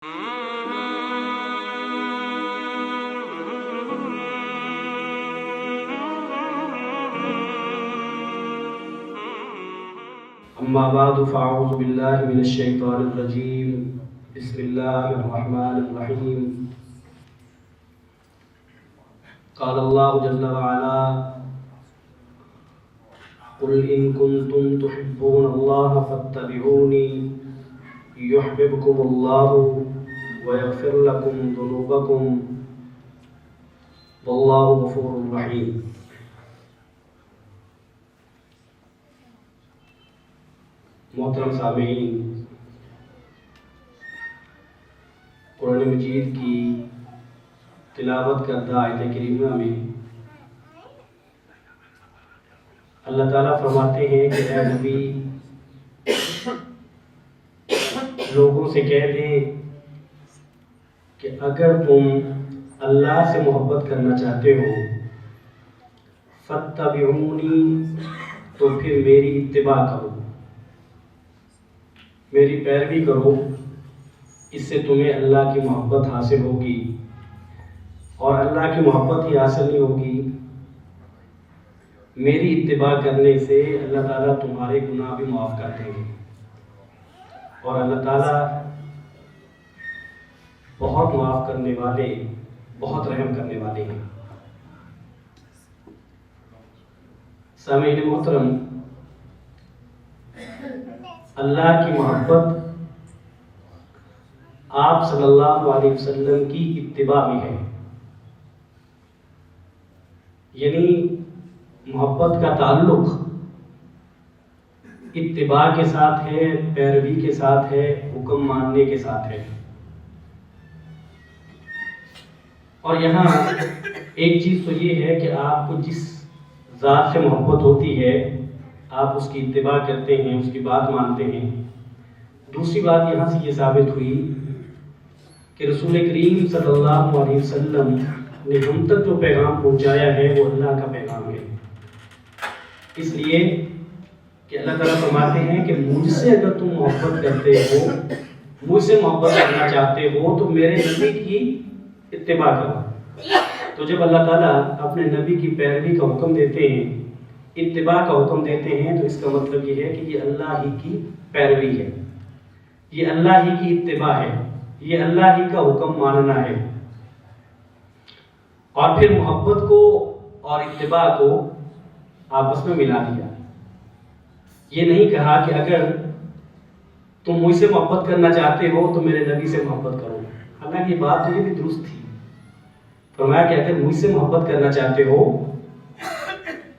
أما بعد فأعوذ بالله من الشيطان الرجيم بسم الله الرحمن الرحيم قال الله جل وعلا قل إن كنتم تحبون الله فاتبعوني يحببكم الله ويغفر لكم ذنوبكم والله غفور رحيم۔ محترم سامعین، قرآن مجید کی تلاوت کردہ آیت کریمہ میں اللہ تعالیٰ فرماتے ہیں کہ اے نبی، لوگوں سے کہہ دیں کہ اگر تم اللہ سے محبت کرنا چاہتے ہو فاتبعونی، تو پھر میری اتباع کرو، میری پیروی کرو، اس سے تمہیں اللہ کی محبت حاصل ہوگی، اور اللہ کی محبت ہی حاصل نہیں ہوگی، میری اتباع کرنے سے اللہ تعالیٰ تمہارے گناہ بھی معاف کر دیں گے، اور اللہ تعالیٰ بہت معاف کرنے والے، بہت رحم کرنے والے ہیں۔ سامعین محترم، اللہ کی محبت آپ صلی اللہ علیہ وسلم کی اتباع میں ہے، یعنی محبت کا تعلق اتباع کے ساتھ ہے، پیروی کے ساتھ ہے، حکم ماننے کے ساتھ ہے۔ اور یہاں ایک چیز تو یہ ہے کہ آپ کو جس ذات سے محبت ہوتی ہے آپ اس کی اتباع کرتے ہیں، اس کی بات مانتے ہیں۔ دوسری بات یہاں سے یہ ثابت ہوئی کہ رسول کریم صلی اللہ علیہ وسلم نے ہم تک جو پیغام پہنچایا ہے وہ اللہ کا پیغام ہے، اس لیے کہ اللہ تعالیٰ فرماتے ہیں کہ مجھ سے اگر تم محبت کرتے ہو، مجھ سے محبت کرنا چاہتے ہو تو میرے نبی کی اتباع کرو۔ تو جب اللہ تعالیٰ اپنے نبی کی پیروی کا حکم دیتے ہیں، اتباع کا حکم دیتے ہیں، تو اس کا مطلب یہ ہے کہ یہ اللہ ہی کی پیروی ہے، یہ اللہ ہی کی اتباع ہے، یہ اللہ ہی کا حکم ماننا ہے۔ اور پھر محبت کو اور اتباع کو آپس میں ملا دیا، یہ نہیں کہا کہ اگر تم مجھ سے محبت کرنا چاہتے ہو تو میرے نبی سے محبت کرو، حالانکہ بات تو یہ بھی درست تھی۔ فرمایا کہ اگر مجھ سے محبت کرنا چاہتے ہو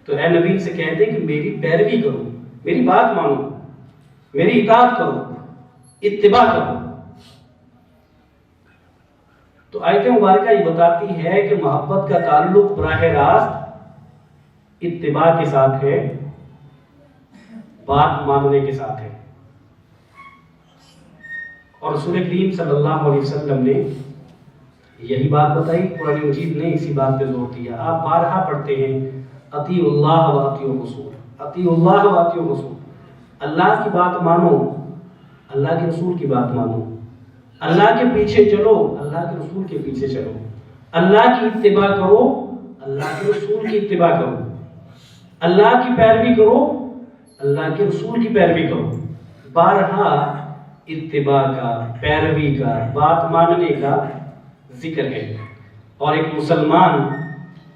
تو اے نبی سے کہہ دیں کہ میری پیروی کرو، میری بات مانو، میری اطاعت کرو، اتباع کرو۔ تو آیت مبارکہ یہ بتاتی ہے کہ محبت کا تعلق براہ راست اتباع کے ساتھ ہے، بات ماننے کے ساتھ ہے۔ اور رسول کریم صلی اللہ علیہ وسلم نے یہی بات بتائی، قرآن مجید نے اسی بات پہ زور دیا۔ آپ بارہا پڑھتے ہیں اطیعوا اللہ و اطیعوا الرسول، اطیعوا اللہ و اطیعوا الرسول، اللہ کی بات مانو، اللہ کے رسول کی بات مانو، اللہ کے پیچھے چلو، اللہ کے رسول کے پیچھے چلو، اللہ کی اتباع کرو، اللہ کے رسول کی اتباع کرو، اللہ کی پیروی کرو، اللہ کے رسول کی پیروی کرو۔ بارہا اتباع کا، پیروی کا، بات ماننے کا ذکر ہے۔ اور ایک مسلمان،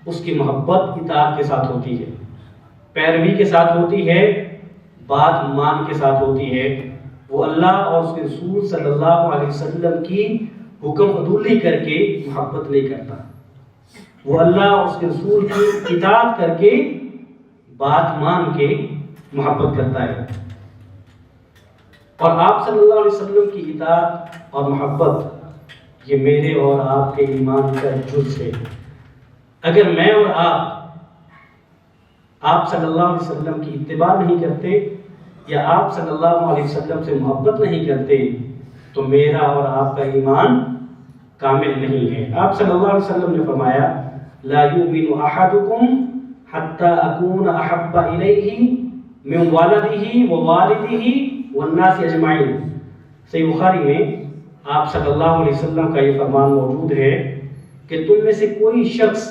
اس کی محبت اطاعت کے ساتھ ہوتی ہے، پیروی کے ساتھ ہوتی ہے، بات مان کے ساتھ ہوتی ہے۔ وہ اللہ اور اس کے رسول صلی اللہ علیہ وسلم کی حکم عدولی کر کے محبت نہیں کرتا، وہ اللہ اور اس کے رسول کی اطاعت کر کے، بات مان کے محبت کرتا ہے۔ اور آپ صلی اللہ علیہ وسلم کی اطاعت اور محبت یہ میرے اور آپ کے ایمان کا جز ہے۔ اگر میں اور آپ صلی اللہ علیہ وسلم کی اتباع نہیں کرتے یا آپ صلی اللہ علیہ وسلم سے محبت نہیں کرتے تو میرا اور آپ کا ایمان کامل نہیں ہے۔ آپ صلی اللہ علیہ وسلم نے فرمایا لا یؤمن احدکم حتی اکون احب الیہ من والدہ ووالدہ والناس اجمعین۔ صحیح بخاری میں آپ صلی اللہ علیہ وسلم کا یہ فرمان موجود ہے کہ تم میں سے کوئی شخص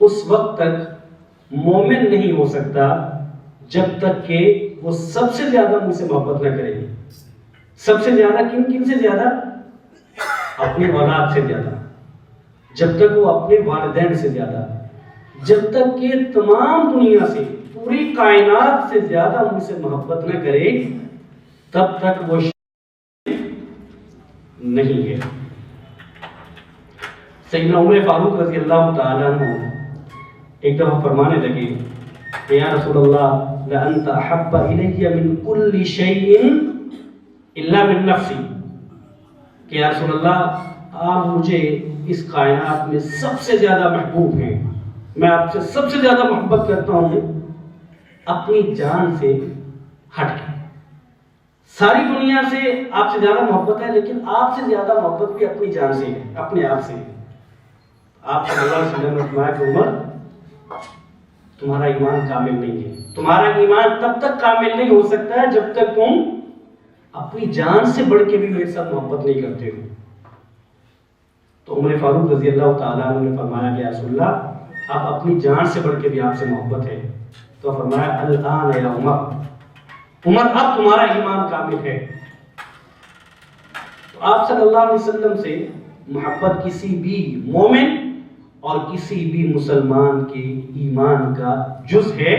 اس وقت تک مومن نہیں ہو سکتا جب تک کہ وہ سب سے زیادہ مجھ سے محبت نہ کرے گی. سب سے زیادہ کن سے زیادہ؟ اپنی اولاد سے زیادہ. جب تک وہ اپنے والدین سے زیادہ، جب تک کہ تمام دنیا سے، پوری کائنات سے زیادہ مجھ سے محبت نہ کرے تب تک وہ نہیں ہے. سیدنا عمر فاروق رضی اللہ تعالیٰ عنہ ایک دفعہ فرمانے لگے کہ یا رسول اللہ لأنت احب الی من کل شیء الا من نفسی، کہ یا رسول اللہ آپ مجھے اس کائنات میں سب سے زیادہ محبوب ہیں، میں آپ سے سب سے زیادہ محبت کرتا ہوں اپنی جان سے ہٹ کے. ساری دنیا سے آپ سے زیادہ محبت ہے، لیکن آپ سے زیادہ محبت بھی اپنی جان سے ہے، اپنے آپ سے ہے. آپ صلی اللہ علیہ وسلم نے فرمایا کہ عمر تمہارا ایمان کامل نہیں ہے. تمہارا ایمان تب تک کامل نہیں ہو سکتا ہے جب تک تم اپنی جان سے بڑھ کے بھی میرے ساتھ محبت نہیں کرتے ہو. تو عمر فاروق رضی اللہ تعالیٰ عنہ نے فرمایا کہ یا رسول اللہ آپ اپنی جان سے بڑھ کے بھی آپ سے محبت ہے. تو فرمایا الآن یا عمر، عمر اب تمہارا ایمان کامل ہے. تو آپ صلی اللہ علیہ وسلم سے محبت کسی بھی مومن اور کسی بھی مسلمان کے ایمان کا جز ہے.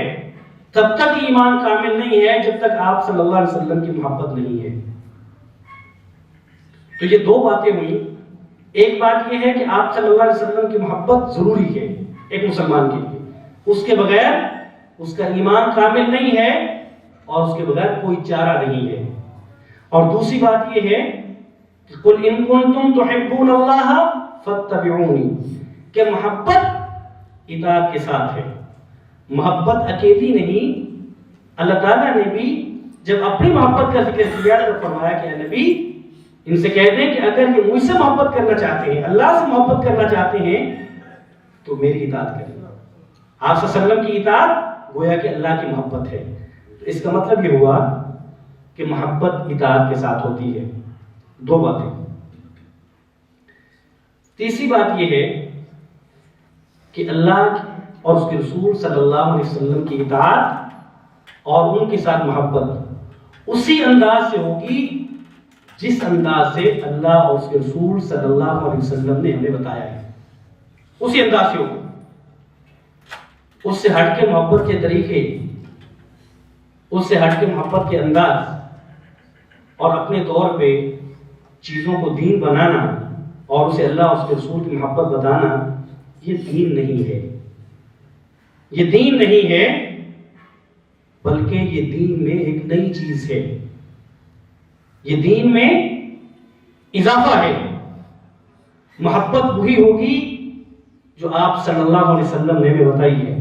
تب تک ایمان کامل نہیں ہے جب تک آپ صلی اللہ علیہ وسلم کی محبت نہیں ہے. تو یہ دو باتیں ہوئی. ایک بات یہ ہے کہ آپ صلی اللہ علیہ وسلم کی محبت ضروری ہے ایک مسلمان کے لیے، اس کے بغیر اس کا ایمان کامل نہیں ہے اور اس کے بغیر کوئی چارہ نہیں ہے. اور دوسری بات یہ ہے کہ قل ان کنتم تحبون اللہ فاتبعونی، کہ محبت اطاعت کے ساتھ ہے. محبت اکیلی نہیں. اللہ تعالیٰ نے بھی جب اپنی محبت کا ذکر کیا تو فرمایا کہ اے نبی ان سے کہہ دیں کہ اگر یہ مجھ سے محبت کرنا چاہتے ہیں، اللہ سے محبت کرنا چاہتے ہیں تو میری اطاعت کریں. آپ صلی اللہ علیہ وسلم کی اطاعت گویا کہ اللہ کی محبت ہے. تو اس کا مطلب یہ ہوا کہ محبت اطاعت کے ساتھ ہوتی ہے. دو باتیں. تیسری بات یہ ہے کہ اللہ اور اس کے رسول صلی اللہ علیہ وسلم کی اطاعت اور ان کے ساتھ محبت اسی انداز سے ہوگی جس انداز سے اللہ اور اس کے رسول صلی اللہ علیہ وسلم نے ہمیں بتایا ہے. اسی انداز سے ہوگی. اس سے ہٹ کے محبت کے طریقے، اس سے ہٹ کے محبت کے انداز اور اپنے طور پہ چیزوں کو دین بنانا اور اسے اللہ اور اس کے رسول کی محبت بتانا، یہ دین نہیں ہے. یہ دین نہیں ہے بلکہ یہ دین میں ایک نئی چیز ہے. یہ دین میں اضافہ ہے. محبت وہی ہوگی جو آپ صلی اللہ علیہ وسلم نے ہمیں بتائی ہے.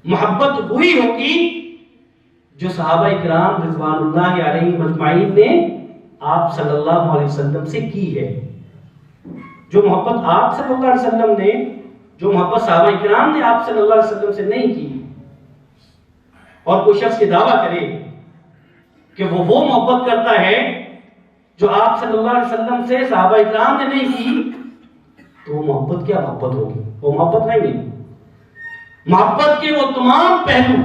محبت وہی ہوگی جو صحابہ کرام رضوان اللہ علیہم اجمعین نے آپ صلی اللہ علیہ وسلم سے کی ہے. جو محبت آپ صلی اللہ علیہ وسلم نے، جو محبت صحابہ کرام نے آپ صلی اللہ علیہ وسلم سے نہیں کی، اور کوئی شخص یہ دعویٰ کرے کہ وہ محبت کرتا ہے جو آپ صلی اللہ علیہ وسلم سے صحابہ کرام نے نہیں کی، تو وہ محبت کیا محبت ہوگی؟ وہ محبت نہیں ہے. محبت کے وہ تمام پہلو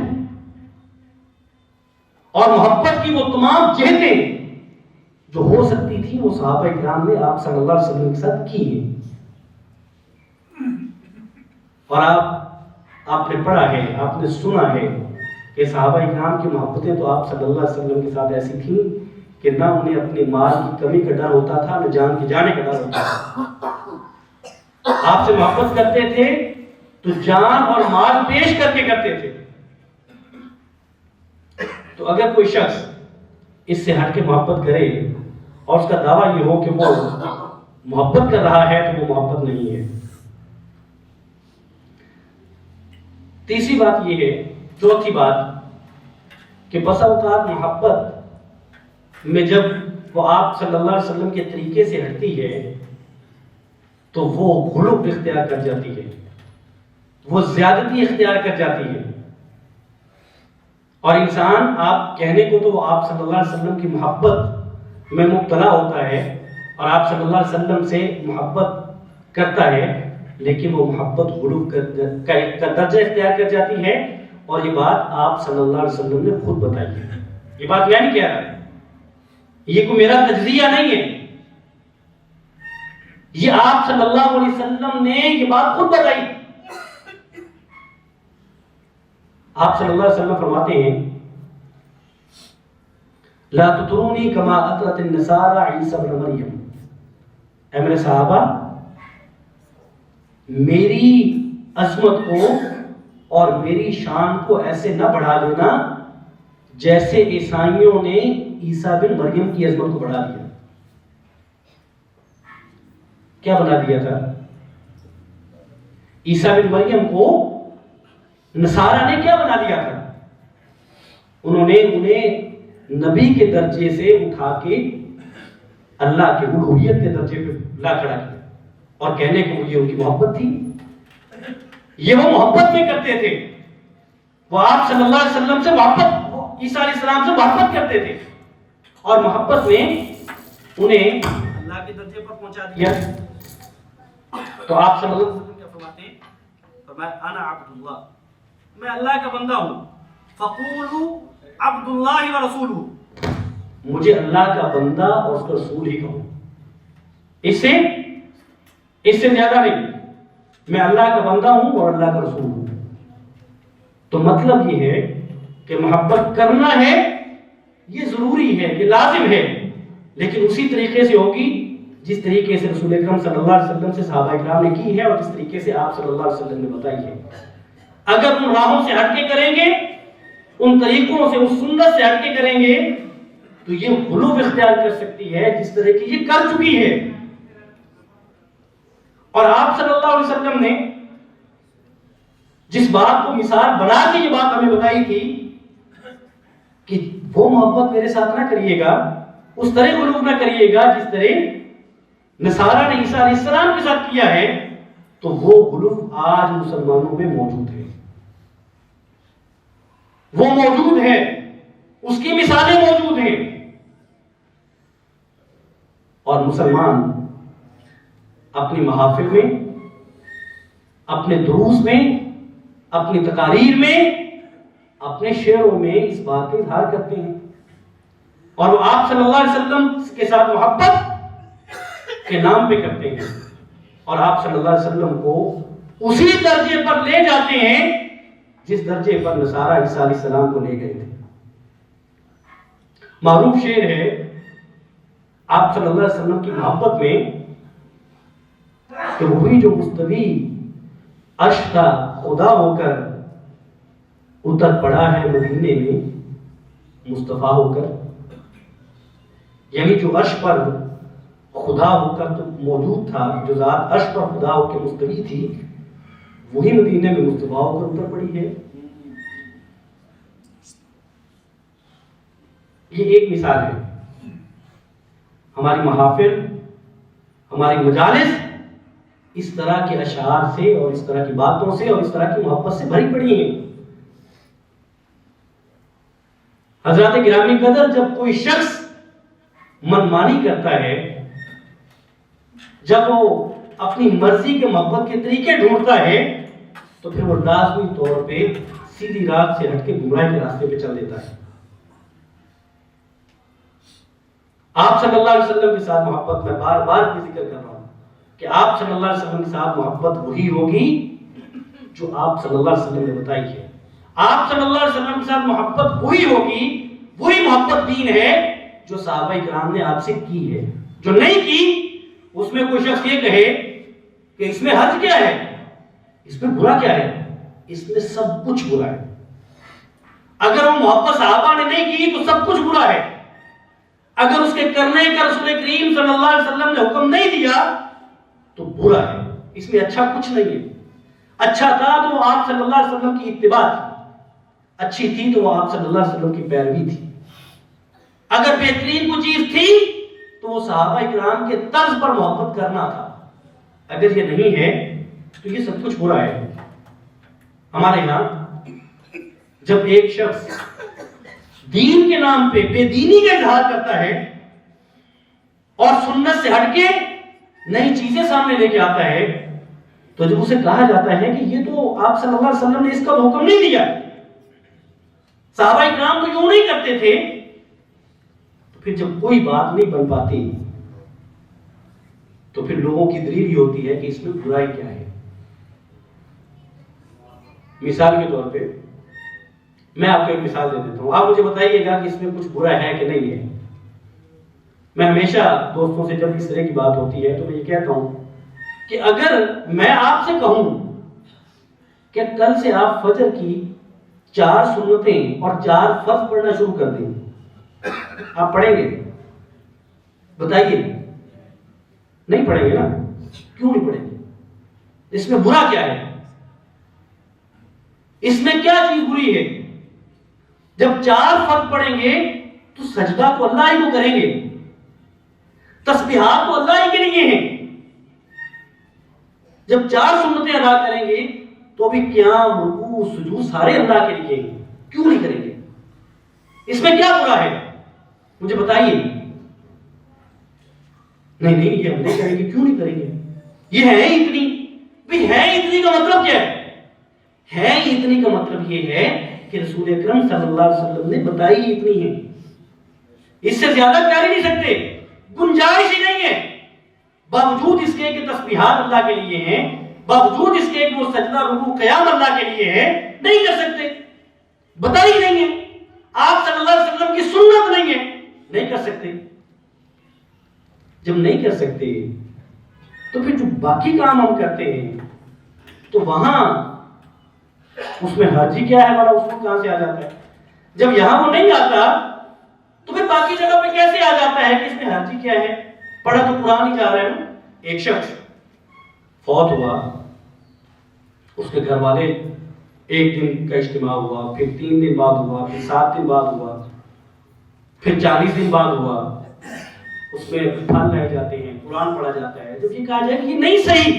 اور محبت کی وہ تمام جہتیں جو ہو سکتی تھی وہ صحابہ کرام نے آپ صلی اللہ علیہ وسلم کے ساتھ کی ہے. اور آپ نے پڑھا ہے، آپ نے سنا ہے کہ صحابہ کرام کی محبتیں تو آپ صلی اللہ علیہ وسلم کے ساتھ ایسی تھیں کہ نہ انہیں اپنے مال کی کمی کا ڈر ہوتا تھا، نہ جان کے جانے کا ڈر ہوتا تھا. آپ سے محبت کرتے تھے تو جان اور مال پیش کر کے کرتے تھے. تو اگر کوئی شخص اس سے ہٹ کے محبت کرے اور اس کا دعویٰ یہ ہو کہ وہ محبت کر رہا ہے تو وہ محبت نہیں ہے. تیسری بات یہ ہے، چوتھی بات، کہ بس اوقات محبت میں جب وہ آپ صلی اللہ علیہ وسلم کے طریقے سے ہٹتی ہے تو وہ غلو اختیار کر جاتی ہے، وہ زیادتی اختیار کر جاتی ہے. اور انسان آپ کہنے کو تو وہ آپ صلی اللہ علیہ وسلم کی محبت میں مبتلا ہوتا ہے، اور آپ صلی اللہ علیہ وسلم سے محبت کرتا ہے، لیکن وہ محبت غلو کا درجہ اختیار کر جاتی ہے، اور یہ بات آپ صلی اللہ علیہ وسلم نے خود بتائی ہے. یہ بات میں نہیں کہہ رہا، یہ کوئی میرا تجزیہ نہیں ہے، یہ آپ صلی اللہ علیہ وسلم نے یہ بات خود بتائی. آپ صلی اللہ علیہ وسلم فرماتے ہیں لا تطرونی کما اطرت النصارى عیسی ابن مریم. اے میرے صحابہ، میری عظمت کو اور میری شان کو ایسے نہ بڑھا دینا جیسے عیسائیوں نے عیسیٰ بن مریم کی عظمت کو بڑھا دیا. کیا بنا دیا تھا؟ عیسیٰ بن مریم کو نصارہ نے کیا بنا دیا تھا؟ انہوں نے انہیں نبی کے درجے سے اٹھا کے اللہ کے الوہیت کے درجے پہ لا کھڑا کیا، اور کہنے کو یہ ان کی محبت تھی. یہ وہ محبت میں کرتے تھے، وہ آپ صلی اللہ علیہ وسلم سے محبت، عیسیٰ علیہ السلام سے محبت کرتے تھے، اور محبت میں انہیں اللہ کے درجے پر پہنچا دیا. تو آپ صلی اللہ علیہ وسلم کیا فرماتے ہیں؟ فرمایا انا عبد اللہ، میں اللہ کا بندہ ہوں. فقولوا عبد اللہ و رسولہ، مجھے اللہ کا بندہ اور اس کا رسول ہی کہو، اس سے زیادہ نہیں. میں اللہ کا بندہ ہوں اور اللہ کا رسول ہوں. تو مطلب یہ ہے کہ محبت کرنا ہے، یہ ضروری ہے، یہ لازم ہے، لیکن اسی طریقے سے ہوگی جس طریقے سے رسول اکرم صلی اللہ علیہ وسلم سے صحابہ کرام نے کی ہے، اور جس طریقے سے آپ صلی اللہ علیہ وسلم نے بتائی ہے. اگر ان راہوں سے ہٹ کے کریں گے، ان طریقوں سے، اس سنت سے ہٹ کے کریں گے، تو یہ غلو اختیار کر سکتی ہے جس طرح کی یہ کر چکی ہے. اور آپ صلی اللہ علیہ وسلم نے جس بات کو مثال بنا کے یہ بات ہمیں بتائی تھی کہ وہ محبت میرے ساتھ نہ کریے گا، اس طرح غلو نہ کریے گا جس طرح نصارہ نے عیسیٰ علیہ السلام کے ساتھ کیا ہے، تو وہ غلو آج مسلمانوں میں موجود ہے، وہ موجود ہے، اس کی مثالیں موجود ہیں. اور مسلمان اپنی محافل میں، اپنے دروس میں، اپنی تقاریر میں، اپنے شعروں میں اس بات کا اظہار کرتے ہیں، اور وہ آپ صلی اللہ علیہ وسلم کے ساتھ محبت کے نام پہ کرتے ہیں، اور آپ صلی اللہ علیہ وسلم کو اسی درجے پر لے جاتے ہیں جس درجے پر نصارہ عیسیٰ علیہ السلام کو لے گئے تھے. معروف شعر ہے آپ صلی اللہ علیہ وسلم کی محبت میں کہ وہی جو مستوی عرش کا خدا ہو کر اتر پڑا ہے مدینے میں مصطفیٰ ہو کر. یعنی جو عرش پر خدا ہو کر تو موجود تھا، جو ذات عرش پر خدا ہو کے مستوی تھی، وہی مدینے میں مصطفیٰ ہو کر اتر پڑی ہے. یہ ایک مثال ہے. ہماری محافل، ہماری مجالس اس طرح کے اشعار سے اور اس طرح کی باتوں سے اور اس طرح کی محبت سے بھری پڑی ہیں. حضرات گرامی قدر، جب کوئی شخص منمانی کرتا ہے، جب وہ اپنی مرضی کے محبت کے طریقے ڈھونڈتا ہے، تو پھر وہ لازمی طور پہ سیدھی راہ سے ہٹ کے گمراہی کے راستے پہ چل دیتا ہے. آپ صلی اللہ علیہ وسلم کے ساتھ محبت، میں بار بار کی ذکر کر رہا ہوں کہ آپ صلی اللہ علیہ وسلم کے ساتھ محبت وہی ہوگی جو آپ صلی اللہ علیہ وسلم نے بتائی ہے. آپ صلی اللہ علیہ وسلم کے ساتھ محبت وہی ہوگی، وہی محبت دین ہے جو صحابہ کرام نے آپ سے کی ہے. جو نہیں کی، اس میں کوئی شخص یہ کہے کہ اس میں حرج کیا ہے، اس میں برا کیا ہے، اس میں سب کچھ برا ہے. اگر وہ محبت صحابہ نے نہیں کی تو سب کچھ برا ہے. اگر اس کے کرنے کا رسول کریم صلی اللہ علیہ وسلم نے حکم نہیں دیا تو برا ہے، اس میں اچھا کچھ نہیں ہے. اچھا تھا تو وہ آپ صلی اللہ علیہ وسلم کی اتباع تھی، اچھی تھی تو وہ آپ صلی اللہ علیہ وسلم کی پیروی تھی. اگر بہترین کوئی چیز تھی تو وہ صحابہ کرام کے طرز پر محبت کرنا تھا. اگر یہ نہیں ہے تو یہ سب کچھ برا ہے. ہمارے یہاں جب ایک شخص دین کے نام پہ بے دینی کا اظہار کرتا ہے اور سنت سے ہٹ کے نئی چیزیں سامنے لے کے آتا ہے، تو جب اسے کہا جاتا ہے کہ یہ تو آپ صلی اللہ علیہ وسلم نے اس کا حکم نہیں دیا، صحابہ اکرام تو یوں نہیں کرتے تھے، تو پھر جب کوئی بات نہیں بن پاتی تو پھر لوگوں کی دلیل یہ ہوتی ہے کہ اس میں برائی کیا ہے۔ مثال کے طور پہ میں آپ کو ایک مثال دے دیتا ہوں، آپ مجھے بتائیے گا کہ اس میں کچھ برا ہے کہ نہیں ہے۔ میں ہمیشہ دوستوں سے جب اس طرح کی بات ہوتی ہے تو میں یہ کہتا ہوں کہ اگر میں آپ سے کہوں کہ کل سے آپ فجر کی 4 سنتیں اور 4 فرض پڑھنا شروع کر دیں، آپ پڑھیں گے؟ بتائیے، نہیں پڑھیں گے نا؟ کیوں نہیں پڑھیں گے؟ اس میں برا کیا ہے؟ اس میں کیا چیز بری ہے؟ جب 4 فرض پڑھیں گے تو سجدہ تو اللہ ہی کو کریں گے، تسبیحات تو اللہ ہی کے لیے ہیں، جب 4 سنتیں ادا کریں گے تو بھی قیام، رکوع، سجود سارے اللہ کے لیے ہیں، کیوں نہیں کریں گے؟ اس میں کیا برا ہے؟ مجھے بتائیے۔ نہیں یہ ہم نہیں کریں گے، کیوں نہیں کریں گے؟ یہ ہے اتنی، بھی ہے اتنی کا مطلب کیا ہے اتنی کا مطلب یہ ہے کہ رسول اکرم صلی اللہ علیہ وسلم نے بتائی اتنی ہے، اس سے زیادہ کر ہی نہیں سکتے، گنجائش ہی نہیں ہے۔ باوجود اس کے کہ تسبیحات اللہ کے لیے ہیں، باوجود اس کے کہ وہ سجدہ، رکوع، قیام اللہ کے لیے ہے، نہیں کر سکتے، بتائی نہیں ہے۔ آپ صلی اللہ علیہ وسلم کی سنت نہیں ہے، نہیں کر سکتے۔ جب نہیں کر سکتے تو پھر جو باقی کام ہم کرتے ہیں تو وہاں اس میں حرجی کیا ہے ہمارا؟ اس کو کہاں سے آ جاتا ہے؟ جب یہاں وہ نہیں آتا تو پھر باقی جگہ پہ کیسے آ جاتا ہے کہ اس میں حرجی کیا ہے؟ پڑھا تو قرآن ہی جا رہا ہے نا۔ ایک شخص فوت ہوا، اس کے گھر والے 1 دن کا اجتماع ہوا، پھر 3 دن بعد ہوا، پھر 7 دن بعد ہوا، پھر 40 دن بعد ہوا، اس میں پھل لائے جاتے ہیں، قرآن پڑھا جاتا ہے۔ جب یہ کہا جائے کہ یہ نہیں صحیح،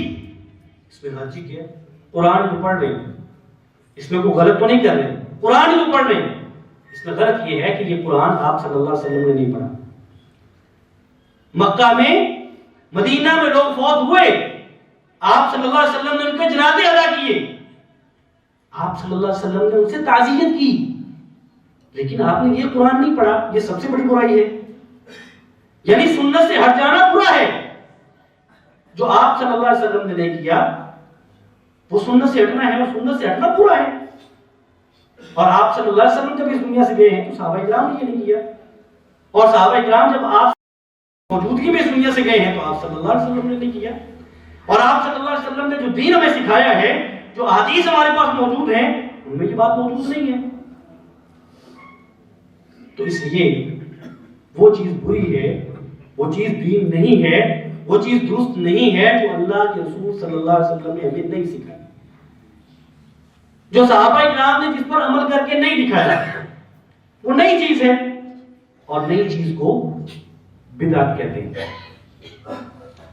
اس میں حرجی کیا؟ قرآن کو پڑھ رہے ہیں، اس میں کوئی غلط تو نہیں کر رہے، قرآن کو پڑھ رہے ہیں۔ اس میں غلط یہ ہے کہ یہ قرآن آپ صلی اللہ علیہ وسلم نے نہیں پڑھا۔ مکہ میں، مدینہ میں لوگ فوت ہوئے، آپ صلی اللہ علیہ وسلم نے ان کے جنازے ادا کیے، آپ صلی اللہ علیہ وسلم نے ان سے تعزیت کی، لیکن آپ نے یہ قرآن نہیں پڑھا۔ یہ سب سے بڑی برائی ہے، یعنی سنت سے ہٹ جانا برا ہے۔ جو آپ صلی اللہ علیہ وسلم نے نہیں کیا وہ سنت سے ہٹنا ہے، اور سنت سے ہٹنا برا ہے۔ اور آپ صلی اللہ علیہ وسلم جب اس دنیا سے گئے ہیں تو صحابہ اکرام نے یہ نہیں کیا، اور صحابہ اکرام جب آپ موجودگی میں اس دنیا سے گئے ہیں تو آپ صلی اللہ علیہ وسلم نے نہیں کیا۔ اور آپ صلی اللہ علیہ وسلم نے جو دین ہمیں سکھایا ہے، جو احادیث ہمارے پاس موجود ہیں، ان میں یہ بات موجود نہیں ہے۔ تو اس لیے وہ چیز بری ہے، وہ چیز دین نہیں ہے، وہ چیز درست نہیں ہے جو اللہ کے رسول صلی اللہ علیہ وسلم نے ہمیں نہیں سکھائی، جو صحابہ اکرام نے جس پر عمل کر کے نہیں دکھایا، وہ نئی چیز ہے، اور نئی چیز کو بدعت کہتے ہیں۔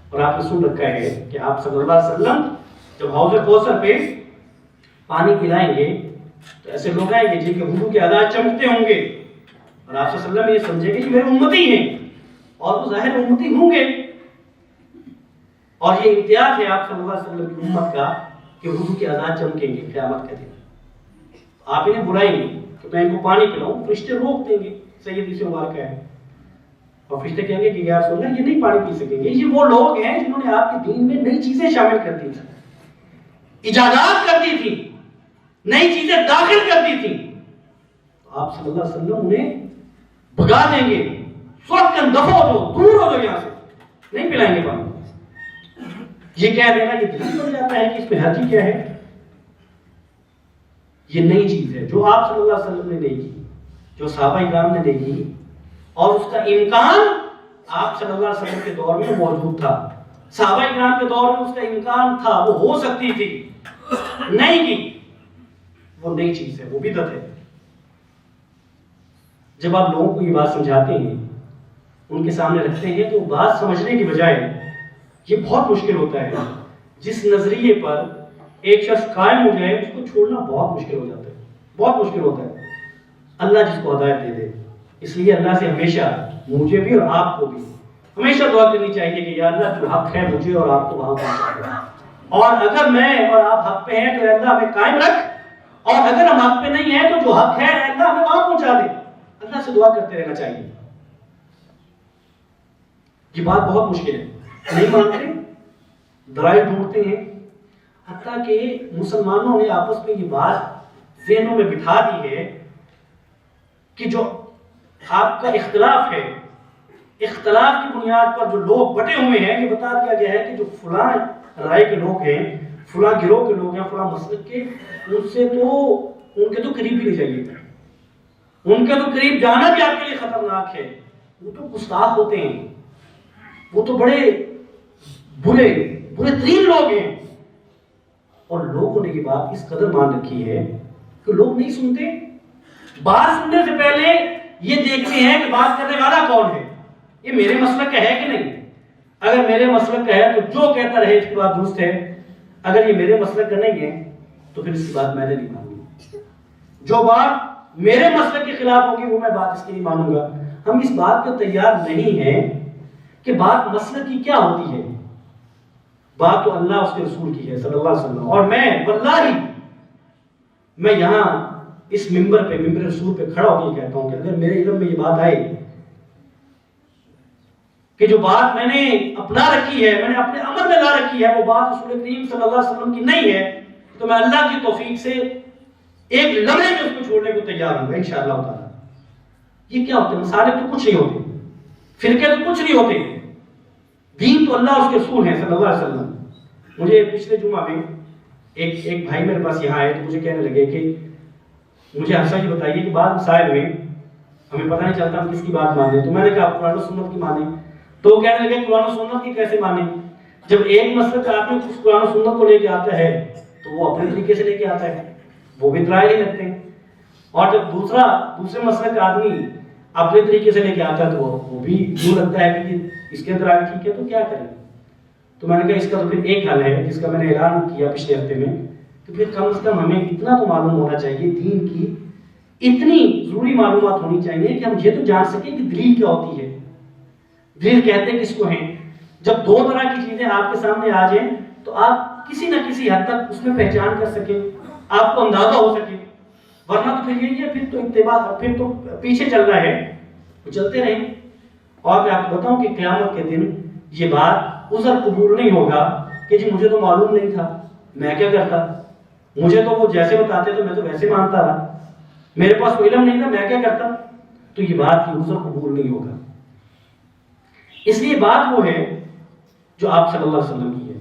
اور آپ نے سن رکھا ہے کہ آپ صلی اللہ علیہ وسلم جب حوض کوثر پہ پانی پلائیں گے تو ایسے لوگ آئیں گے جن کے وضو کے اعضاء چمکتے ہوں گے، اور آپ صلی اللہ علیہ وسلم یہ سمجھے گے کہ میرے امتی ہیں، اور وہ ظاہر امتی ہوں گے۔ اور یہ امتیاز ہے آپ صلی اللہ علیہ وسلم کی امت کا کہ وضو کے اعضاء چمکیں گے قیامت کے دن۔ آپ انہیں برائیں گے کہ میں ان کو پانی پلاؤں، فرشتے روک دیں گے، سید سے مبارکہ ہے، اور فرشتے کہیں گے کہ یا رسول اللہ یہ نہیں پانی پی سکیں گے۔ یہ وہ لوگ ہیں جنہوں نے آپ کے دین میں نئی چیزیں شامل کر دی تھیں، ایجادات کر دی تھی، نئی چیزیں داخل کر دی تھی، تو آپ صلی اللہ علیہ وسلم انہیں بھگا دیں گے، سوکن دفعہ ہو جو، دور ہو جو یہاں سے، نہیں پلائیں گے پانی۔ یہ کہہ دینا کہ دل بن جاتا ہے کہ اس میں حرجی کیا ہے؟ یہ نئی چیز ہے جو آپ صلی اللہ علیہ وسلم نے نہیں کی، جو صحابہ اکرام نے نہیں کی، اور اس کا امکان آپ صلی اللہ علیہ وسلم کے دور میں موجود تھا، صحابہ اکرام کے دور میں اس کا امکان تھا، وہ ہو سکتی تھی، نہیں کی، وہ نئی چیز ہے، وہ بدعت ہے۔ جب آپ لوگوں کو یہ بات سمجھاتے ہیں، ان کے سامنے رکھتے ہیں، تو بات سمجھنے کی بجائے یہ بہت مشکل ہوتا ہے۔ جس نظریے پر ایک شخص قائم ہو جائے اس کو چھوڑنا بہت مشکل ہو جاتا ہے، بہت مشکل ہوتا ہے۔ اللہ جس کو ہدایت دے دے، اس لیے اللہ سے ہمیشہ مجھے بھی اور آپ کو بھی ہمیشہ دعا کرنی چاہیے کہ یا اللہ جو حق ہے مجھے اور آپ کو وہاں پہنچا دے، اور اگر میں اور آپ حق پہ ہیں تو اے اللہ ہمیں قائم رکھ، اور اگر ہم حق پہ نہیں ہیں تو جو حق ہے اے اللہ ہمیں وہاں پہنچا دے۔ اللہ سے دعا کرتے رہنا چاہیے۔ یہ بات بہت مشکل ہے، نہیں مانتے، دلائل ڈھونڈتے ہیں، حتیٰ کہ مسلمانوں نے آپس میں یہ بات ذہنوں میں بٹھا دی ہے کہ جو آپ کا اختلاف ہے، اختلاف کی بنیاد پر جو لوگ بٹے ہوئے ہیں، یہ بتا دیا گیا ہے کہ جو فلاں رائے کے لوگ ہیں، فلاں گروہ کے لوگ ہیں، فلاں مسلک کے، ان کے تو قریب بھی نہیں جائیے، ان کے تو قریب جانا بھی آپ کے لیے خطرناک ہے، وہ تو گستاخ ہوتے ہیں، وہ تو بڑے برے ترین لوگ ہیں۔ اور لوگوں نے یہ بات اس قدر مان رکھی ہے کہ لوگ نہیں سنتے، بات سننے سے پہلے یہ دیکھتے ہیں کہ بات کرنے والا کون ہے، یہ میرے مسلک کا ہے کہ نہیں۔ اگر میرے مسلک کا ہے تو جو کہتا رہے اس کی بات درست ہے، اگر یہ میرے مسلک کا نہیں ہے تو پھر اس کی بات میں نے نہیں مانوں، جو بات میرے مسلک کے خلاف ہوگی وہ میں بات اس کی نہیں مانوں گا۔ ہم اس بات پہ تیار نہیں ہیں کہ بات مسلک کی کیا ہوتی ہے، بات تو اللہ اس کے رسول کی ہے صلی اللہ علیہ وسلم۔ اور میں واللہ میں یہاں اس ممبر پہ، ممبر رسول پہ کھڑا ہو کے کہتا ہوں کہ اگر میرے علم میں یہ بات آئی کہ جو بات میں نے اپنا رکھی ہے، میں نے اپنے عمل میں لا رکھی ہے، وہ بات رسول کریم صلی اللہ علیہ وسلم کی نہیں ہے، تو میں اللہ کی توفیق سے ایک لمحے میں اس کو چھوڑنے کو تیار ہوں انشاءاللہ تعالی۔ یہ کیا ہوتے ہیں؟ مسالک تو کچھ نہیں ہوتے، فرقے تو کچھ نہیں ہوتے، دین تو اللہ اس کے رسول ہیں صلی اللہ علیہ وسلم۔ مجھے پچھلے جمعہ میں ایک بھائی میرے پاس یہاں آئے تو مجھے کہنے لگے کہ مجھے حفصہ یہ بتائیے کہ بعض مسائل میں ہمیں پتہ نہیں چلتا ہم کس کی بات مانیں، تو میں نے کہا قرآن و سنت کی مانیں، تو وہ کہنے لگے قرآن و سنت کی کیسے مانیں؟ جب ایک مسلک آدمی اس قرآن و سنت کو لے کے آتا ہے تو وہ اپنے طریقے سے لے کے آتا ہے، وہ بھی دلائل ہی لگتے ہیں، اور جب دوسرے مسلک کا آدمی اپنے طریقے سے لے کے آتا ہے تو وہ بھی یوں لگتا ہے کہ اس کے دلائل ٹھیک ہے، تو کیا کریں؟ تو میں نے کہا اس کا تو پھر ایک حل ہے جس کا میں نے اعلان کیا پچھلے ہفتے میں، تو پھر کم از کم ہمیں اتنا تو معلوم ہونا چاہیے، دین کی اتنی ضروری معلومات ہونی چاہیے کہ ہم یہ تو جان سکیں کہ دلیل کیا ہوتی ہے، دلیل کہتے کس کو ہیں۔ جب دو طرح کی چیزیں آپ کے سامنے آ جائیں تو آپ کسی نہ کسی حد تک اس میں پہچان کر سکیں، آپ کو اندازہ ہو سکے، ورنہ تو پھر یہی ہے، پھر تو اتباع، پھر تو پیچھے چل رہا ہے، تو چلتے رہیں۔ اور میں آپ کو بتاؤں کہ قیامت کے دن یہ بات عذر قبول نہیں ہوگا کہ جی مجھے تو معلوم نہیں تھا، میں کیا کرتا، مجھے تو وہ جیسے بتاتے تو میں تو ویسے مانتا رہا، میرے پاس کوئی علم نہیں تھا، میں کیا کرتا، تو یہ بات کی عذر قبول نہیں ہوگا۔ اس لیے بات وہ ہے جو آپ صلی اللہ علیہ وسلم کی ہے۔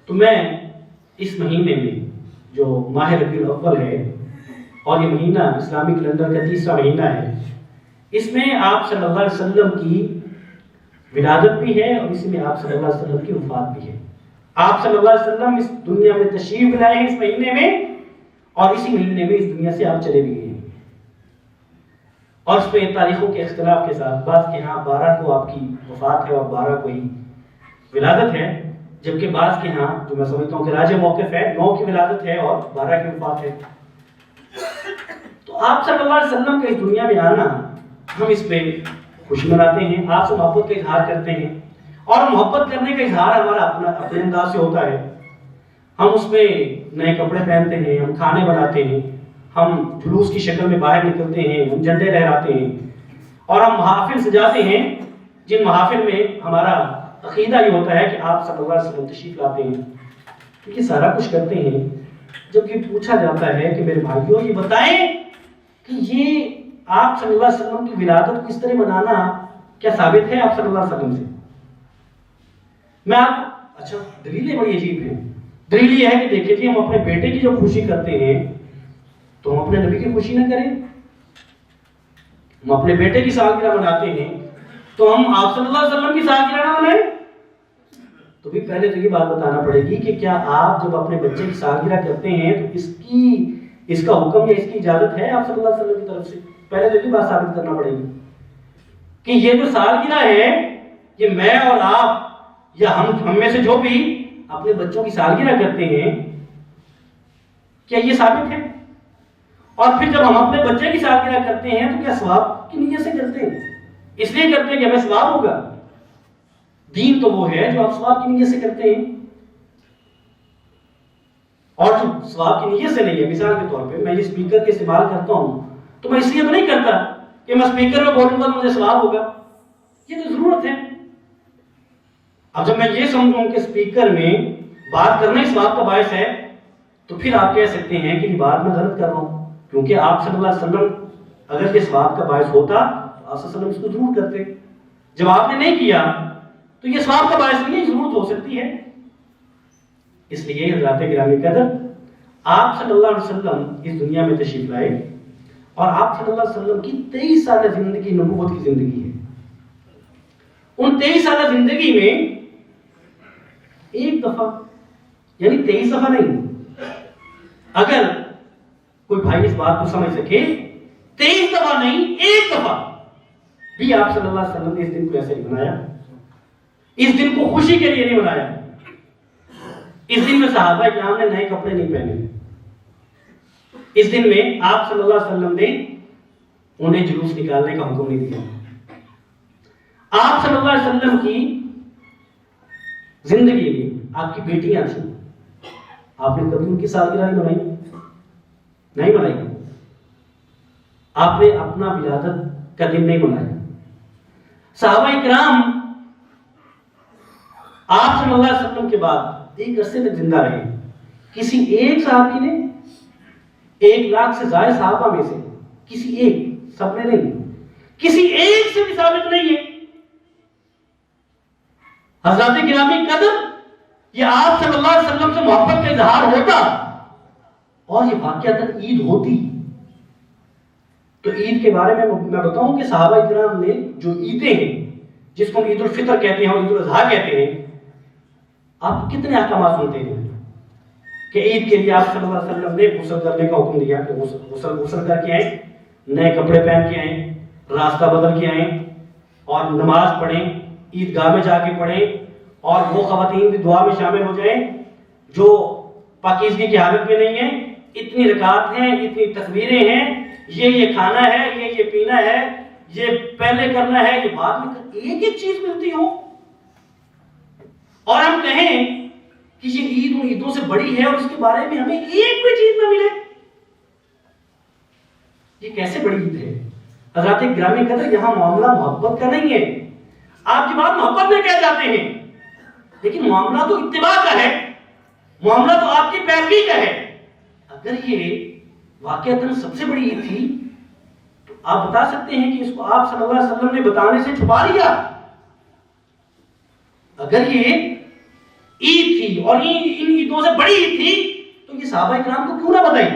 تو میں اس مہینے میں جو ماہ ربیع الاول ہے، اور یہ مہینہ اسلامی کیلنڈر کا تیسرا مہینہ ہے، اس میں آپ صلی اللہ علیہ وسلم کی ولادت بھی ہے اور اسی میں آپ صلی اللہ علیہ وسلم کی وفات بھی ہے۔ آپ صلی اللہ علیہ وسلم اس دنیا میں تشریف لائے ہیں اس مہینے میں، اور اسی مہینے میں اس دنیا سے آپ چلے بھی گئے ہیں۔ اور اس میں تاریخوں کے اختلاف کے ساتھ بعض کے ہاں 12 کو آپ کی وفات ہے اور 12 کو ہی ولادت ہے، جبکہ بعض کے ہاں جو میں سمجھتا ہوں کہ راجع موقف ہے 9 کی ولادت ہے اور 12 کی وفات ہے۔ تو آپ صلی اللہ علیہ وسلم کے اس دنیا میں آنا، ہم اس پہ خوشی مناتے ہیں، آپ سے محبت کا اظہار کرتے ہیں، اور محبت کرنے کا اظہار ہمارا اپنے انداز سے ہوتا ہے۔ ہم اس میں نئے کپڑے پہنتے ہیں، ہم کھانے بناتے ہیں، ہم جلوس کی شکل میں باہر نکلتے ہیں، ہم جھنڈے لہراتے ہیں، اور ہم محافل سجاتے ہیں جن محافل میں ہمارا عقیدہ یہ ہوتا ہے کہ آپ صلی اللہ علیہ وسلم تشریف لاتے ہیں۔ یہ سارا کچھ کرتے ہیں، جب یہ پوچھا جاتا ہے کہ میرے بھائیوں یہ بتائیں کہ یہ آپ صلی اللہ علیہ وسلم کی ولادت کو اس طرح منانا کیا ثابت ہے آپ صلی اللہ علیہ وسلم سے؟ میں آپ اچھا دلیلیں بڑی عجیب ہیں۔ دلیل یہ ہے کہ دیکھیں جی ہم اپنے بیٹے کی جب خوشی کرتے ہیں تو ہم اپنے نبی کی خوشی نہ کریں، ہم اپنے بیٹے کی سالگرہ مناتے ہیں تو ہم آپ صلی اللہ علیہ وسلم کی سالگرہ نہ منائیں؟ تو بھی پہلے تو یہ بات بتانا پڑے گی کہ کیا آپ جب اپنے بچے کی سالگرہ کرتے ہیں تو اس کا حکم یا اس کی اجازت ہے آپ صلی اللہ علیہ وسلم کی طرف سے؟ پہلے تو یہ بات ثابت کرنا پڑے گی کہ یہ جو سالگرہ ہے یہ میں اور آپ یا ہم میں سے جو بھی اپنے بچوں کی سالگرہ کرتے ہیں کیا یہ ثابت ہے؟ اور پھر جب ہم اپنے بچے کی سالگرہ کرتے ہیں تو کیا ثواب کی نیت سے کرتے ہیں؟ اس لیے کرتے ہیں کہ ہمیں ثواب ہوگا؟ دین تو وہ ہے جو آپ ثواب کی نیت سے کرتے ہیں، اور جو ثواب کی نیت سے نہیں ہے. مثال کے طور پہ میں یہ اسپیکر کے استعمال کرتا ہوں تو میں اس لیے تو نہیں کرتا کہ میں اسپیکر میں بولوں گا تو مجھے ثواب ہوگا، یہ تو ضرورت ہے. اب جب میں یہ سمجھوں کہ اسپیکر میں بات کرنا ہی ثواب کا باعث ہے تو پھر آپ کہہ سکتے ہیں کہ یہ بات میں غلط کر رہا ہوں، کیونکہ آپ صلی اللہ علیہ وسلم اگر یہ ثواب کا باعث ہوتا تو آپ صلی اللہ علیہ وسلم اس کو ضرور کرتے. جب آپ نے نہیں کیا تو یہ ثواب کا باعث نہیں ہے، ضرورت ہو سکتی ہے. اس لیے حضرات گرامی قدر، آپ صلی اللہ علیہ وسلم اس دنیا میں تشریف لائے اور آپ صلی اللہ علیہ وسلم کی 23 سالہ زندگی نبوت کی زندگی ہے. ان 23 سالہ زندگی میں ایک دفعہ، یعنی 23 دفعہ نہیں، اگر کوئی بھائی اس بات کو سمجھ سکے، 23 دفعہ نہیں، ایک دفعہ بھی آپ صلی اللہ علیہ وسلم نے اس دن کو ایسے نہیں بنایا. اس دن کو خوشی کے لیے نہیں بنایا. اس دن میں صحابہ کرام نے نئے کپڑے نہیں پہنے. اس دن میں آپ صلی اللہ علیہ وسلم نے انہیں جلوس نکالنے کا حکم نہیں دیا. آپ صلی اللہ علیہ وسلم کی زندگی میں آپ کی بیٹیاں تھیں، آپ نے کبھی ان کی سالگرہ نہیں منائی. آپ نے اپنا ولادت کا دن نہیں منایا. صحابہ کرام آپ صلی اللہ علیہ وسلم کے بعد ایک عرصے تک زندہ رہے. کسی ایک صحابی نے 1 لاکھ سے زائد صحابہ میں سے کسی ایک، سب نے نہیں، کسی ایک سے بھی ثابت نہیں ہے. حضرات گرامی قدر، یہ آپ صلی اللہ علیہ وسلم سے محبت کا اظہار ہوتا اور یہ واقعتاً عید ہوتی تو عید کے بارے میں بتاؤں کہ صحابہ کرام نے جو عیدیں ہیں، جس کو عید الفطر کہتے ہیں اور عید الاضحیٰ کہتے ہیں، آپ کتنے احکامات سنتے ہیں کہ عید کے لیے آپ صلی اللہ علیہ وسلم نے غسل کرنے کا حکم دیا کہ غسل کر کے آئیں، نئے کپڑے پہن کے آئیں، راستہ بدل کے آئیں اور نماز پڑھیں، عیدگاہ میں جا کے پڑھیں، اور وہ خواتین بھی دعا میں شامل ہو جائیں جو پاکیزگی کی حالت میں نہیں ہیں. اتنی رکعات ہیں، اتنی تکبیریں ہیں، یہ کھانا ہے، یہ پینا ہے، یہ پہلے کرنا ہے، یہ بعد میں کرنا. ایک ایک چیز ملتی ہو اور ہم کہیں کہ یہ عید ان عیدوں سے بڑی ہے اور اس کے بارے میں ہمیں ایک بھی چیز نہ ملے. یہ کیسے بڑی عید ہے؟ حضرات گرامی قدر، یہاں معاملہ محبت کا نہیں ہے. آپ کی بات محبت میں کہہ جاتے ہیں، لیکن معاملہ تو اتباع کا ہے، معاملہ تو آپ کی پیروی کا ہے. اگر یہ واقعتاً سب سے بڑی عید تھی تو آپ بتا سکتے ہیں کہ اس کو آپ صلی اللہ علیہ وسلم نے بتانے سے چھپا لیا. اگر یہ عید تھی اور ان عیدوں سے بڑی عید تھی تو یہ صحابہ کرام کو کیوں نہ بتائی؟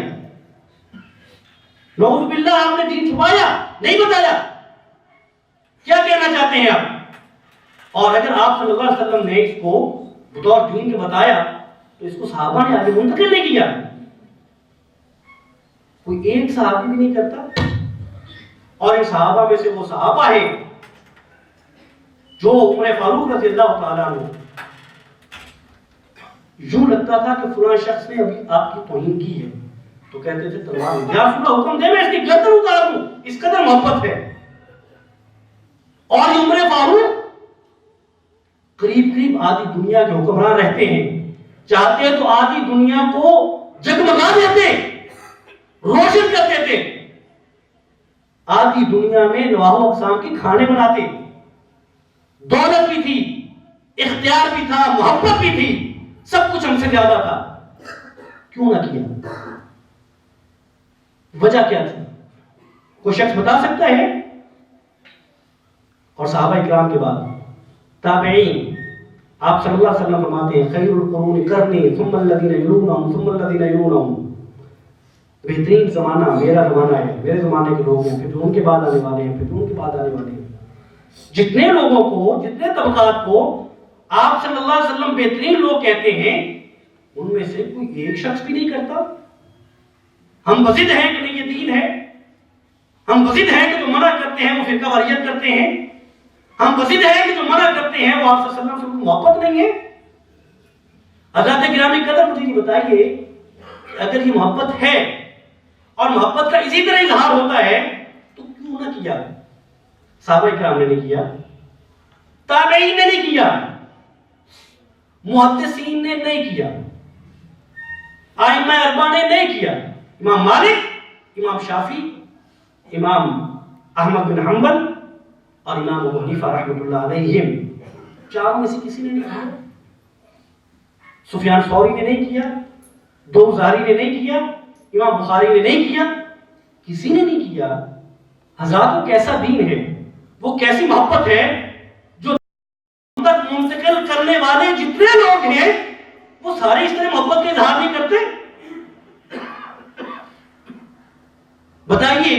نعوذ باللہ، آپ نے دین چھپایا، نہیں بتایا. کیا کہنا چاہتے ہیں آپ؟ اور اگر آپ صلی اللہ علیہ وسلم نے اس کو بطور دین کے بتایا تو اس کو صحابہ نے آگے منتقل نہیں کیا. کوئی ایک صحابی بھی نہیں کرتا. اور ان صحابہ میں سے وہ صحابہ ہیں جو عمر فاروق رضی اللہ تعالیٰ عنہ، یوں لگتا تھا کہ فلاں شخص نے ابھی آپ کی توہین کی ہے تو کہتے تھے تلوار یا رسول اللہ حکم دے میں اس کی گردن اتار دوں، اس قدر محبت ہے. اور عمر فاروق قریب آدھی دنیا کے حکمران رہتے ہیں، چاہتے تو آدھی دنیا کو جگمگا دیتے، روشن کر دیتے، آدھی دنیا میں نواح و اقسام کے کھانے بناتے. دولت بھی تھی، اختیار بھی تھا، محبت بھی تھی، سب کچھ ہم سے زیادہ تھا. کیوں نہ کیا؟ وجہ کیا تھی؟ کوئی شخص بتا سکتا ہے؟ اور صحابہ کرام کے بعد تابعین، آپ صلی اللہ علیہ وسلم فرماتے ہیں خیر القرون قرنی ثم الذین یلونہم ثم الذین یلونہم، بہترین زمانہ میرا زمانہ ہے، میرے زمانے کے لوگ ہیں، پھر ان کے بعد آنے والے ہیں، پھر ان کے بعد آنے والے ہیں. جتنے لوگوں کو، جتنے طبقات کو آپ صلی اللہ علیہ وسلم بہترین لوگ کہتے ہیں، ان میں سے کوئی ایک شخص بھی نہیں کرتا. ہم بضد ہیں کہ نہیں یہ دین ہے، ہم بضد ہیں کہ جو منع کرتے ہیں وہ فرقہ واریت کرتے ہیں، ہم بضد ہیں کہ جو منع کرتے ہیں وہ آپ صلی اللہ علیہ وسلم سے محبت نہیں ہے. حضرات گرامی قدر، مجھے یہ بتائیے کہ اگر یہ محبت ہے اور محبت کا اسی طرح اظہار ہوتا ہے تو کیوں نہ کیا؟ صحابہ کرام نے نہیں کیا. تابعین نے نہیں کیا، محدثین نے نہیں کیا، ائمہ اربعہ نے نہیں کیا، امام مالک، امام شافعی، امام احمد بن حنبل اور امام ابو حنیفہ رحمۃ اللہ علیہم، چاروں میں سے کسی نے نہیں کیا۔ سفیان ثوری نے نہیں کیا، دوزاری نے نہیں کیا، امام بخاری نے نہیں کیا، کسی نے نہیں کیا۔ حضرات وہ کیسا دین ہے، وہ کیسی محبت ہے جو تک منتقل کرنے والے جتنے لوگ ہیں وہ سارے اس طرح محبت کا اظہار نہیں کرتے۔ بتائیے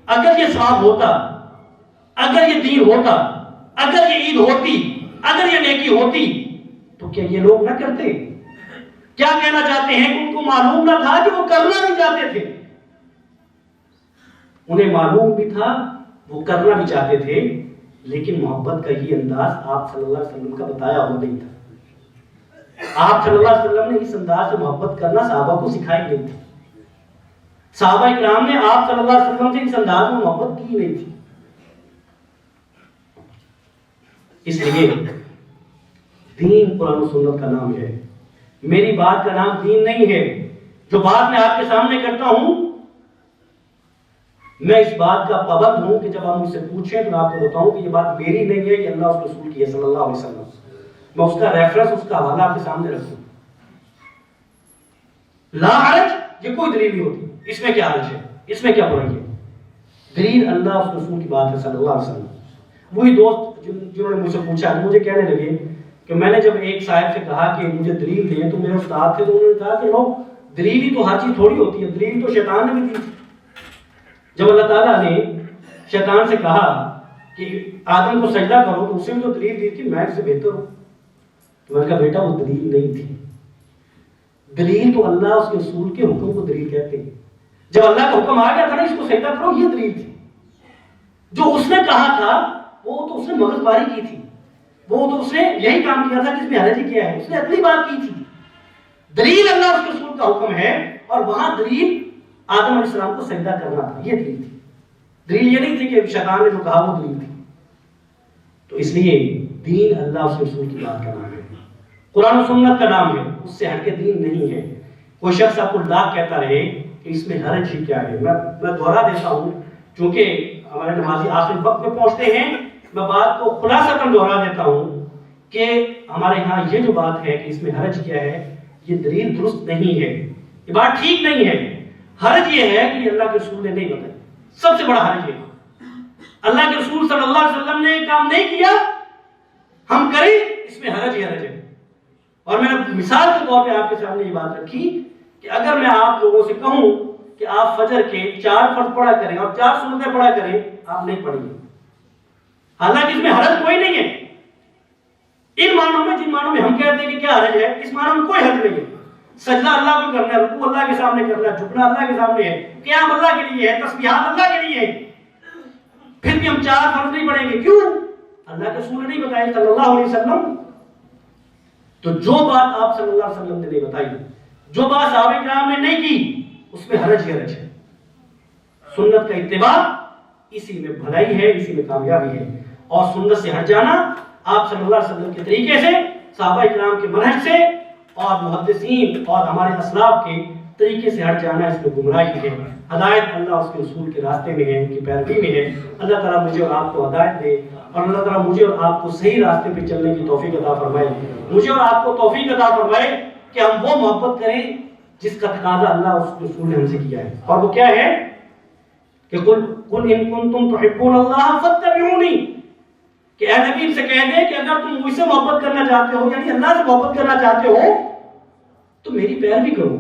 اگر یہ ثواب ہوتا، اگر یہ دین ہوتا، اگر یہ عید ہوتی، اگر یہ نیکی ہوتی تو کیا یہ لوگ نہ کرتے؟ کیا کہنا چاہتے ہیں کہ ان کو معلوم نہ تھا کہ وہ کرنا نہیں چاہتے تھے؟ انہیں معلوم بھی تھا، وہ کرنا بھی چاہتے تھے، لیکن محبت کا یہ انداز آپ صلی اللہ علیہ وسلم کا بتایا ہوا نہیں تھا۔ آپ صلی اللہ علیہ وسلم نے اس انداز سے محبت کرنا صحابہ کو سکھائی نہیں تھی۔ صحابہ اکرام نے آپ صلی اللہ علیہ وسلم سے اس انداز میں محبت کی نہیں تھی۔ اس لیے دین قرآن و سنت کا نام ہے، میری بات کا نام دین نہیں ہے۔ جو بات میں آپ کے سامنے کرتا ہوں میں اس بات کا پابند ہوں کہ جب آپ مجھ سے پوچھیں تو میں آپ کو بتاؤں کہ یہ بات میری نہیں ہے، یہ اللہ اس رسول کی ہے صلی اللہ علیہ وسلم۔ میں اس کا ریفرنس، اس کا حوالہ آپ کے سامنے رکھوں۔ لا حرج یہ کوئی دلیل نہیں ہوتی، اس میں کیا حرج ہے، اس میں کیا برائی ہے؟ دلیل اللہ اس رسول کی بات ہے صلی اللہ علیہ وسلم۔ وہی دوست جنہوں نے مجھ سے پوچھا، مجھے کہنے لگے کہ میں نے جب ایک صاحب سے کہا کہ مجھے دلیل دیں تو میرے استاد تھے، تو انہوں نے کہا کہ لوگ دلیل ہی تو ہر چیز تھوڑی ہوتی ہے، دلیل تو شیطان نے بھی دی۔ جب اللہ تعالیٰ نے شیطان سے کہا کہ آدم کو سجدہ کرو تو اسے بھی تو دلیل دی تھی، میں اس سے بہتر ہوں، تو میں نے کہا بیٹا وہ دلیل نہیں تھی، دلیل تو اللہ اس کے رسول کے حکم کو دلیل کہتے ہیں۔ جب اللہ کا حکم آ گیا تھا نا اس کو سجدہ کرو، یہ دلیل تھی۔ جو اس نے کہا تھا وہ تو اس نے مغز باری کی تھی، وہ تو اس نے یہی کام کیا تھا جس میں حرج کیا ہے، اس نے اپنی بات کی تھی۔ دلیل اللہ اس کے رسول کا حکم ہے، اور وہاں دلیل آدم علیہ السلام کو سجدہ کرنا تھا، یہ دلیل تھی۔ دلیل یہ نہیں تھی کہ شیطان نے جو کہا وہ دلیل تھی۔ تو اس لیے دین اللہ اس کے رسول کی بات کا نام ہے، قرآن و سنت کا نام ہے، اس سے ہٹ کے دین نہیں ہے۔ کوئی شخص آپ کو لاکھ کہتا رہے کہ اس میں حرج ہی کیا ہے، میں دوہرا دیتا ہوں چونکہ ہمارے نمازی آخر وقت میں پہنچتے ہیں، میں بات کو خلاصتاً دوہرا دیتا ہوں کہ ہمارے ہاں یہ جو بات ہے کہ اس میں حرج کیا ہے، یہ دلیل درست نہیں ہے، یہ بات ٹھیک نہیں ہے۔ حرج یہ ہے کہ اللہ کے رسول نے نہیں بتایا، سب سے بڑا حرج ہے اللہ کے رسول صلی اللہ علیہ وسلم نے کام نہیں کیا، ہم کریں، اس میں حرج ہی حرج ہے۔ اور میں نے مثال کے طور پہ آپ کے سامنے یہ بات رکھی کہ اگر میں آپ لوگوں سے کہوں کہ آپ فجر کے 4 فرض پڑھا کریں اور 4 سنتیں پڑھا کریں، آپ نہیں پڑھیں گے، حالانکہ اس میں حرج کوئی نہیں ہے۔ ان معنوں میں جن معنوں میں ہم کہتے ہیں کہ کیا حرج ہے، اس معنوں میں کوئی حرج نہیں ہے۔ سجدہ اللہ کو کرنا ہے، رکوع اللہ کے سامنے کرنا ہے، جھکنا اللہ کے سامنے ہے، قیام اللہ کے لیے ہے، تسبیحات اللہ کے لیے ہے۔ پھر بھی ہم 4 فرض نہیں پڑھیں گے، کیوں؟ اللہ کے رسول نے نہیں بتایا صلی اللہ علیہ وسلم۔ تو جو بات آپ صلی اللہ علیہ وسلم نے نہیں بتائی، جو بات صحابہ کرام نے نہیں کی، اس میں حرج ہی حرج ہے۔ سنت کا اتباع اسی میں بھلائی ہے، اسی میں کامیابی ہے، اور سنت سے ہٹ جانا آپ صلی اللہ علیہ وسلم کے طریقے سے، صحابہ کرام کے منہج سے، اور محدثین اور ہمارے اسلاف کے طریقے سے ہٹ جانا، اس میں گمراہی ہے۔ ہدایت اللہ اس کے رسول کے راستے میں ہے، ان کی پیروی میں ہے۔ اللہ تعالیٰ مجھے اور آپ کو ہدایت دے، اور اللہ تعالیٰ مجھے اور آپ کو صحیح راستے پہ چلنے کی توفیق عطا فرمائے۔ مجھے اور آپ کو توفیق عطا فرمائے کہ ہم وہ محبت کریں جس کا تقاضا اللہ اس کے رسول نے ہم سے کیا ہے، اور وہ کیا ہے کہ قل ان کنتم تحبون اللہ فاتبعونی، کہ اے نبی سے کہہ دے کہ اگر تم مجھ سے محبت کرنا چاہتے ہو، یعنی اللہ سے محبت کرنا چاہتے ہو، تو میری پیروی کرو۔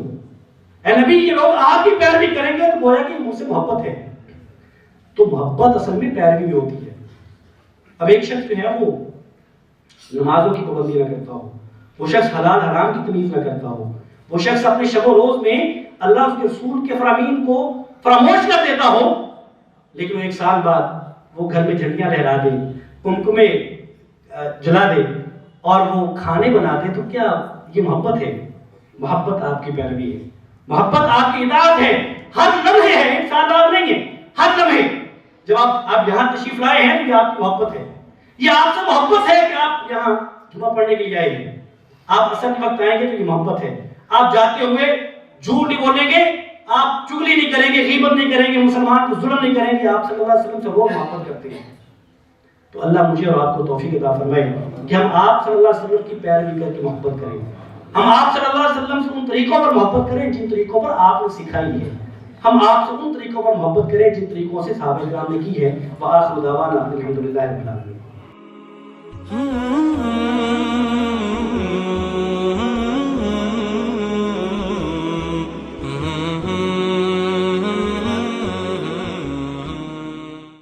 اے نبی یہ لوگ آپ کی پیروی کریں گے تو گویا کہ مجھ سے محبت ہے۔ تو محبت اصل میں پیروی بھی ہوتی ہے۔ اب ایک شخص جو ہے وہ نمازوں کی پابندی نہ کرتا ہو، وہ شخص حلال حرام کی تمیز نہ کرتا ہو، وہ شخص اپنے شب و روز میں اللہ اس کے رسول کے فرامین کو فراموش کر دیتا ہو، لیکن ایک سال بعد وہ گھر میں جھنڈیاں لہرا دے، قمقمے جلا دے اور وہ کھانے بنا دے، تو کیا یہ محبت ہے؟ محبت آپ کی پیروی ہے، محبت آپ کی اطاعت ہے، ہر لمحے ہے، ایک سال بعد نہیں ہے، ہر لمحے۔ جب آپ یہاں تشریف لائے ہیں تو یہ آپ کی محبت ہے، یہ آپ سے محبت ہے کہ آپ یہاں جمعہ پڑھنے کے لیے آئے ہیں. آپ اصل وقت آئیں گے تو یہ محبت ہے. آپ جاتے ہوئے جھوٹ نہیں بولیں گے, آپ چگلی نہیں کریں گے, غیبت نہیں کریں گے, مسلمان کو ظلم نہیں کریں گے. آپ صلی اللہ علیہ وسلم سے وہ محبت کرتے ہیں. تو اللہ مجھے اور آپ کو توفیق عطا فرمائے کہ ہم آپ صلی اللہ علیہ وسلم کی پیروی کر کے محبت کریں. ہم آپ صلی اللہ علیہ وسلم سے ان طریقوں پر محبت کریں جن طریقوں پر آپ نے سکھائی ہے. ہم آپ سے ان طریقوں پر محبت کریں جن طریقوں سے صحابہ کرام نے کی ہے. وآخر دعوانا الحمدللہ رب العالمین.